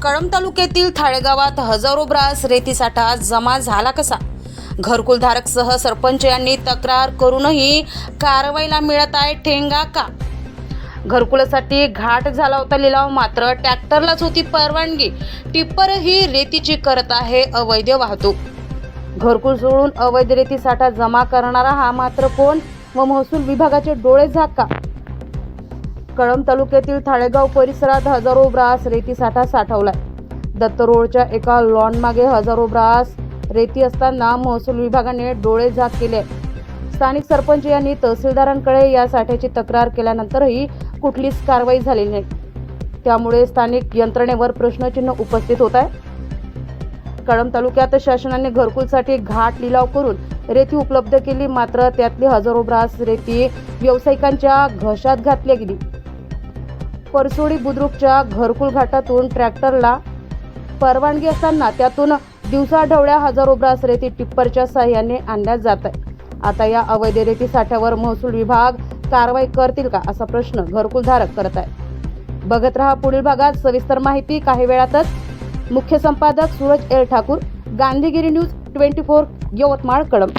कळंब तालुक्यातील थाळेगावात हजारो ब्रास रेतीसाठा जमा झाला कसा? घरकुलधारकसह सरपंच यांनी तक्रार करूनही कारवाईला मिळत आहे ठेंगा का? घरकुलासाठी घाट झाला होता लिलाव, मात्र ट्रॅक्टरलाच होती परवानगी. टिप्पर ही रेतीची करत आहे अवैध वाहतूक. घरकुल सोडून अवैध रेती साठा जमा करणारा हा मात्र कोण व महसूल विभागाचे डोळे झाक का? कळंब तालुक्यातील थाळेगाव परिसरात हजारो ब्रास रेती साठा साठवलाय. दत्त रोडच्या एका लॉन मागे हजारो ब्रास रेती असताना महसूल विभागाने डोळे झाक केले. स्थानिक सरपंच यांनी तहसीलदारांकडे या साठ्याची तक्रार केल्यानंतरही कुठलीच कारवाई झालेली नाही. त्यामुळे स्थानिक यंत्रणेवर प्रश्नचिन्ह उपस्थित होत आहे. कळंब तालुक्यात शासनाने घरकुलसाठी घाट लिलाव करून रेती उपलब्ध केली, मात्र त्यातली हजारो ब्रास रेती व्यावसायिकांच्या घशात घातली गेली. परसोडी बुद्रुकच्या घरकुल घाटातून ट्रॅक्टरला परवानगी असताना त्यातून दिवसाढवळ्या हजारो ब्रास रेती टिप्परच्या साहाय्याने आणल्या जात आहे. आता या अवैध रेती साठ्यावर महसूल विभाग कारवाई करतील का, असा प्रश्न घरकुलधारक करत आहे. बघत रहा पुढील भागात सविस्तर माहिती काही वेळातच. मुख्य संपादक सूरज एल ठाकूर, गांधीगिरी न्यूज 24 यवतमाळ कळंब.